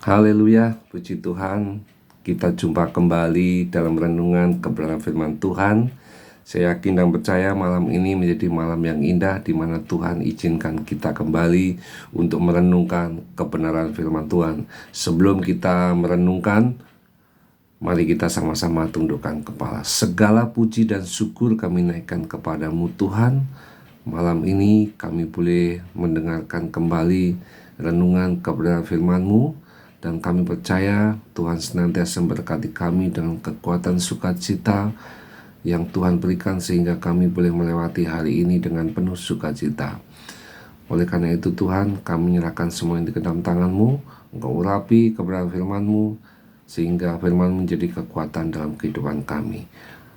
Haleluya, puji Tuhan. Kita jumpa kembali dalam renungan kebenaran firman Tuhan. Saya yakin dan percaya malam ini menjadi malam yang indah, di mana Tuhan izinkan kita kembali untuk merenungkan kebenaran firman Tuhan. Sebelum kita merenungkan, mari kita sama-sama tundukkan kepala. Segala puji dan syukur kami naikkan kepadamu Tuhan. Malam ini kami boleh mendengarkan kembali renungan kebenaran firman-Mu. Dan kami percaya Tuhan senantiasa memberkati kami dengan kekuatan sukacita yang Tuhan berikan, sehingga kami boleh melewati hari ini dengan penuh sukacita. Oleh karena itu Tuhan, kami menyerahkan semua yang di dalam tangan-Mu. Engkau urapi kebenaran firman-Mu, sehingga firman menjadi kekuatan dalam kehidupan kami.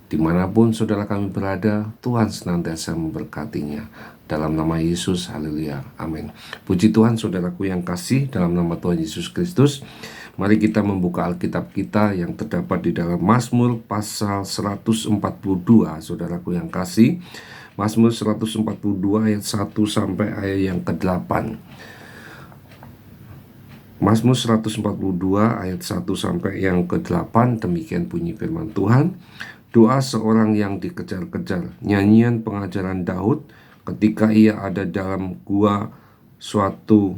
Dimanapun saudara kami berada, Tuhan senantiasa memberkatinya. Dalam nama Yesus, haleluya, amin. Puji Tuhan saudaraku yang kasih, dalam nama Tuhan Yesus Kristus. Mari kita membuka Alkitab kita yang terdapat di dalam Mazmur pasal 142, saudaraku yang kasih. Mazmur 142 ayat 1 sampai ayat yang ke-8. Mazmur 142 ayat 1 sampai yang ke-8, demikian bunyi firman Tuhan. Doa seorang yang dikejar-kejar, nyanyian pengajaran Daud ketika ia ada dalam gua suatu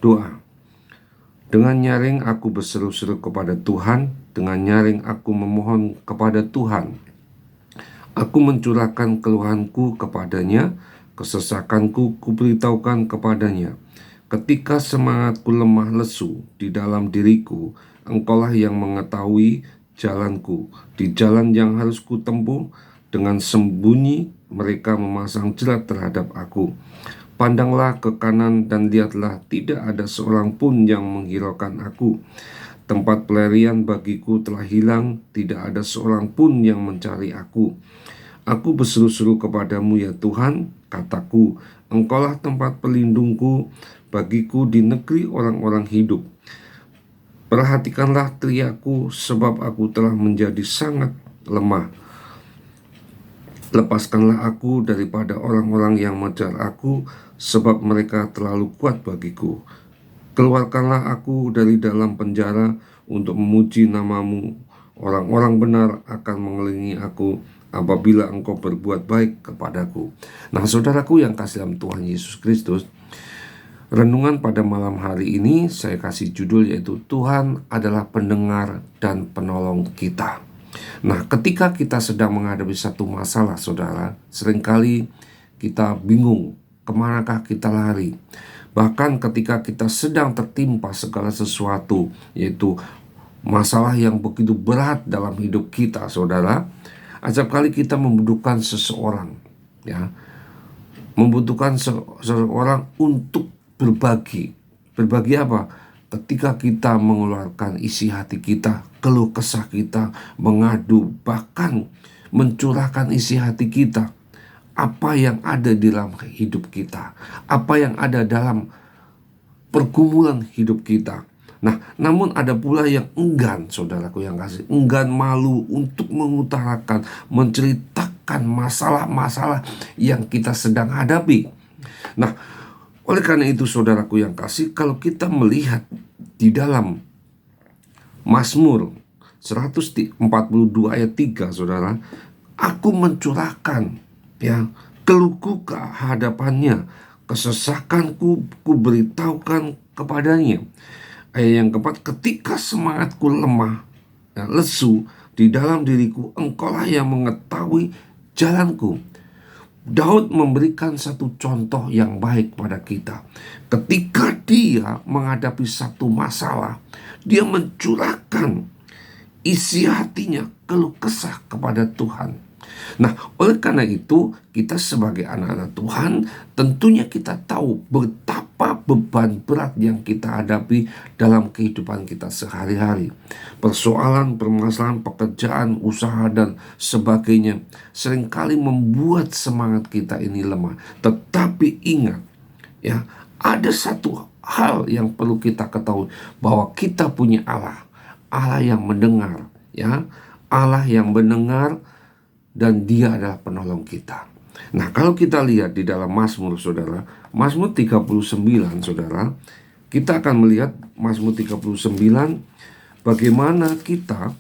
doa. Dengan nyaring aku berseru-seru kepada Tuhan, dengan nyaring aku memohon kepada Tuhan. Aku mencurahkan keluhanku kepadanya, kesesakanku kuberitahukan kepadanya. Ketika semangatku lemah lesu di dalam diriku, Engkaulah yang mengetahui jalanku. Di jalan yang harus kutempuh, dengan sembunyi mereka memasang jerat terhadap aku. Pandanglah ke kanan dan lihatlah, tidak ada seorang pun yang menghiraukan aku. Tempat pelarian bagiku telah hilang, tidak ada seorang pun yang mencari aku. Aku berseru-seru kepadamu ya Tuhan, kataku, Engkaulah tempat pelindungku bagiku di negeri orang-orang hidup. Perhatikanlah teriakku, sebab aku telah menjadi sangat lemah. Lepaskanlah aku daripada orang-orang yang mengejar aku, sebab mereka terlalu kuat bagiku. Keluarkanlah aku dari dalam penjara untuk memuji nama-Mu. Orang-orang benar akan mengelilingi aku apabila Engkau berbuat baik kepadaku. Nah, saudaraku yang kasih dalam Tuhan Yesus Kristus, renungan pada malam hari ini saya kasih judul yaitu Tuhan adalah pendengar dan penolong kita. Nah, ketika kita sedang menghadapi satu masalah, saudara, seringkali kita bingung kemanakah kita lari. Bahkan ketika kita sedang tertimpa segala sesuatu, yaitu masalah yang begitu berat dalam hidup kita, saudara, acap kali kita membutuhkan seseorang, ya, membutuhkan seseorang untuk berbagi. Berbagi apa? Ketika kita mengeluarkan isi hati kita, keluh kesah kita, mengadu, bahkan mencurahkan isi hati kita, apa yang ada di dalam hidup kita, apa yang ada dalam pergumulan hidup kita. Nah, namun ada pula yang enggan, saudaraku yang kasih, enggan, malu untuk mengutarakan, menceritakan masalah-masalah yang kita sedang hadapi. Nah, oleh karena itu saudaraku yang kasih, kalau kita melihat di dalam Mazmur 142 ayat 3, saudara, aku mencurahkan, ya, keluhku ke hadapannya, kesesakanku ku beritahukan kepadanya. Ayat yang keempat, ketika semangatku lemah, ya, lesu di dalam diriku, Engkaulah yang mengetahui jalanku. Daud memberikan satu contoh yang baik pada kita. Ketika dia menghadapi satu masalah, dia mencurahkan isi hatinya, keluh kesah kepada Tuhan. Nah, oleh karena itu, kita sebagai anak-anak Tuhan, tentunya kita tahu betapa beban berat yang kita hadapi dalam kehidupan kita sehari-hari. Persoalan, permasalahan, pekerjaan, usaha, dan sebagainya seringkali membuat semangat kita ini lemah. Tetapi ingat, ya, ada satu hal yang perlu kita ketahui, bahwa kita punya Allah, Allah yang mendengar, ya, Allah yang mendengar, dan Dia adalah penolong kita. Nah, kalau kita lihat di dalam Mazmur, saudara, Mazmur 39, saudara, kita akan melihat Mazmur 39 bagaimana kita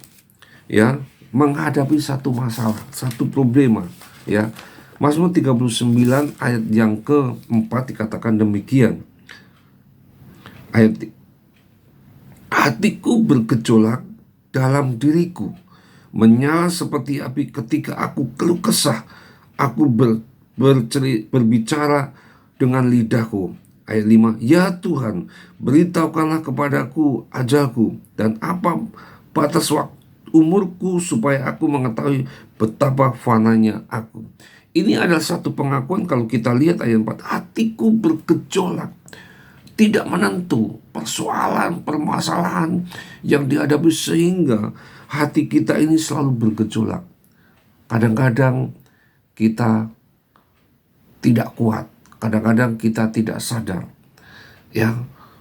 ya menghadapi satu masalah, satu problema, ya. Mazmur 39 ayat yang keempat dikatakan demikian. Hatiku bergejolak dalam diriku, menyala seperti api ketika aku keluh kesah. Aku berbicara dengan lidahku. Ayat 5, ya Tuhan, beritahukanlah kepadaku ajalku dan apa batas waktu umurku supaya aku mengetahui betapa fananya aku. Ini adalah satu pengakuan kalau kita lihat ayat 4. Hatiku bergejolak, tidak menentu, persoalan, permasalahan yang dihadapi sehingga hati kita ini selalu bergejolak. Kadang-kadang kita tidak kuat, kadang-kadang kita tidak sadar, ya,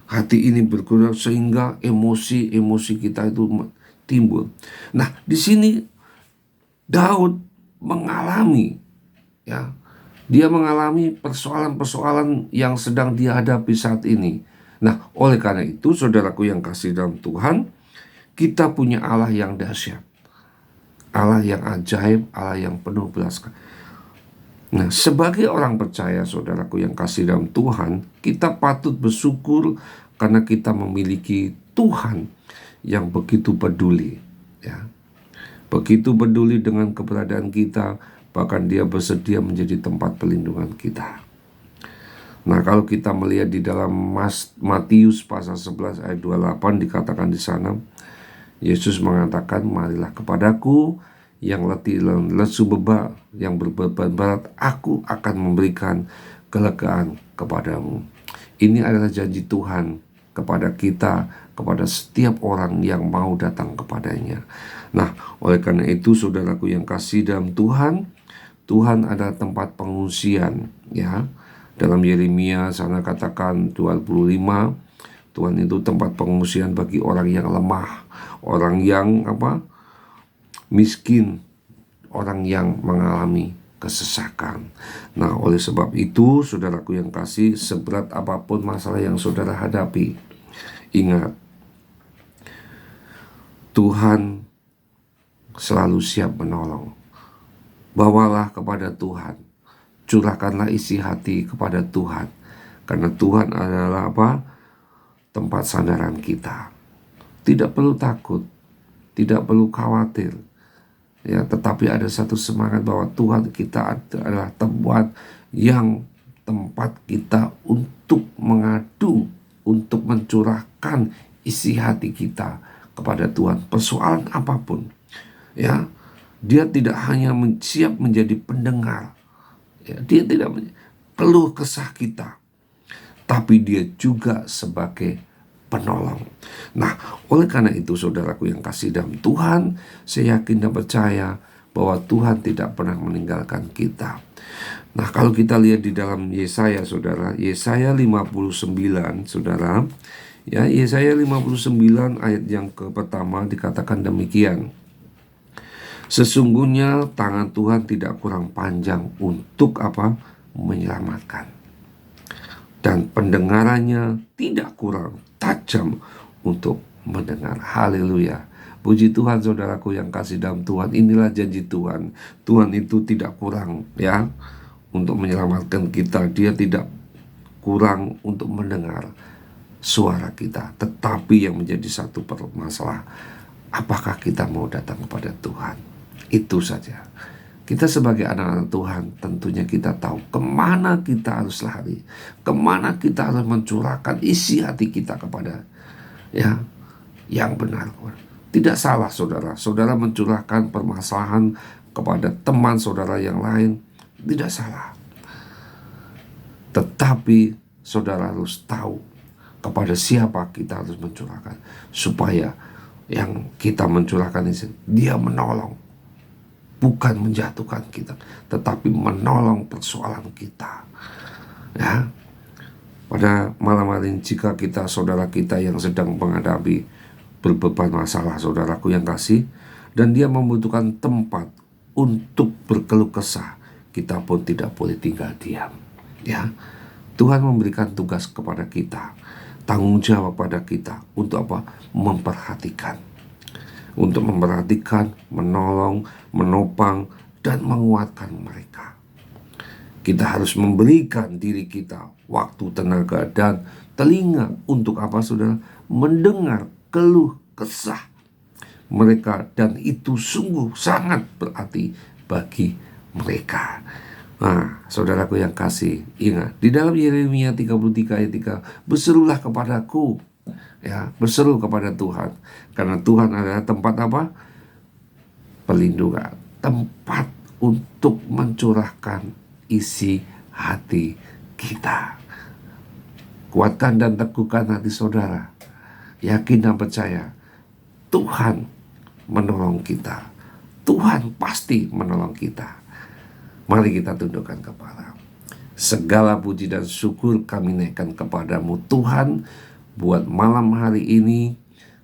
hati ini bergejolak sehingga emosi kita itu timbul. Nah, di sini Daud mengalami, ya, dia mengalami persoalan-persoalan yang sedang dia hadapi saat ini. Nah, oleh karena itu, saudaraku yang kasih dalam Tuhan, kita punya Allah yang dahsyat, Allah yang ajaib, Allah yang penuh belas kasih. Nah, sebagai orang percaya, saudaraku yang kasih dalam Tuhan, kita patut bersyukur karena kita memiliki Tuhan yang begitu peduli, ya, begitu peduli dengan keberadaan kita, bahkan dia bersedia menjadi tempat perlindungan kita. Nah, kalau kita melihat di dalam Matius pasal 11 ayat 28 dikatakan di sana, Yesus mengatakan, marilah kepadaku yang letih dan lesu beban, yang berbeban berat, aku akan memberikan kelegaan kepadamu. Ini adalah janji Tuhan kepada kita, kepada setiap orang yang mau datang kepadanya. Nah, oleh karena itu, saudaraku yang kasih dalam Tuhan, Tuhan adalah tempat pengungsian, ya. Dalam Yeremia sana katakan 25, Tuhan itu tempat pengungsian bagi orang yang lemah, orang yang miskin, orang yang mengalami kesesakan. Nah, oleh sebab itu, saudaraku yang kasih, seberat apapun masalah yang saudara hadapi, ingat, Tuhan selalu siap menolong. Bawalah kepada Tuhan, curahkanlah isi hati kepada Tuhan, karena Tuhan adalah tempat sandaran kita. Tidak perlu takut, tidak perlu khawatir, ya, tetapi ada satu semangat bahwa Tuhan kita adalah tempat kita untuk mengadu, untuk mencurahkan isi hati kita kepada Tuhan. Persoalan apapun, ya, dia tidak hanya siap menjadi pendengar, ya, dia tidak keluh kesah kita, tapi dia juga sebagai penolong. Nah, oleh karena itu, saudaraku yang kasih dalam Tuhan, saya yakin dan percaya bahwa Tuhan tidak pernah meninggalkan kita. Nah, kalau kita lihat di dalam Yesaya, saudara, Yesaya 59, saudara, ya, Yesaya 59 ayat yang pertama dikatakan demikian. Sesungguhnya tangan Tuhan tidak kurang panjang untuk menyelamatkan, dan pendengarannya tidak kurang tajam untuk mendengar. Haleluya. Puji Tuhan, saudaraku yang kasih dalam Tuhan. Inilah janji Tuhan. Tuhan itu tidak kurang, ya, untuk menyelamatkan kita. Dia tidak kurang untuk mendengar suara kita. Tetapi yang menjadi satu masalah, apakah kita mau datang kepada Tuhan? Itu saja. Kita sebagai anak-anak Tuhan, tentunya kita tahu kemana kita harus lari, kemana kita harus mencurahkan isi hati kita kepada, ya, yang benar. Tidak salah, saudara. Saudara mencurahkan permasalahan kepada teman saudara yang lain, tidak salah. Tetapi saudara harus tahu kepada siapa kita harus mencurahkan, supaya yang kita mencurahkan ini, dia menolong. Bukan menjatuhkan kita, tetapi menolong persoalan kita, ya. Pada malam hari ini, jika kita, saudara kita yang sedang menghadapi berbeban masalah, saudaraku yang kasih, dan dia membutuhkan tempat untuk berkeluh kesah, kita pun tidak boleh tinggal diam. Ya, Tuhan memberikan tugas kepada kita, tanggung jawab pada kita untuk apa? Memperhatikan, menolong, menopang, dan menguatkan mereka. Kita harus memberikan diri kita waktu, tenaga, dan telinga untuk apa, saudara? Mendengar keluh kesah mereka, dan itu sungguh sangat berarti bagi mereka. Nah, saudaraku yang kasih, ingat di dalam Yeremia 33 ayat 3, berserulah kepadaku, ya, berseru kepada Tuhan, karena Tuhan adalah tempat apa? Perlindungan, tempat untuk mencurahkan isi hati kita. Kuatkan dan teguhkan hati saudara. Yakin dan percaya Tuhan menolong kita. Tuhan pasti menolong kita. Mari kita tundukkan kepala. Segala puji dan syukur kami naikkan kepadamu Tuhan. Buat malam hari ini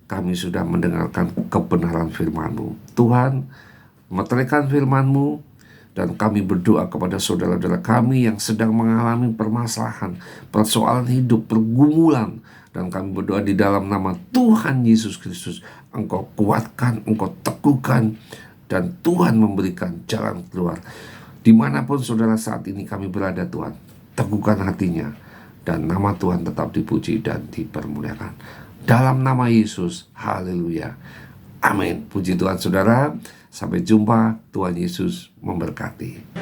kami sudah mendengarkan kebenaran firman-Mu. Tuhan, meteraikan firman-Mu, dan kami berdoa kepada saudara-saudara kami yang sedang mengalami permasalahan, persoalan hidup, pergumulan. Dan kami berdoa di dalam nama Tuhan Yesus Kristus, Engkau kuatkan, Engkau teguhkan, dan Tuhan memberikan jalan keluar. Dimanapun saudara saat ini kami berada, Tuhan, teguhkan hatinya, dan nama Tuhan tetap dipuji dan dipermuliakan. Dalam nama Yesus, haleluya, amin. Puji Tuhan saudara, sampai jumpa, Tuhan Yesus memberkati.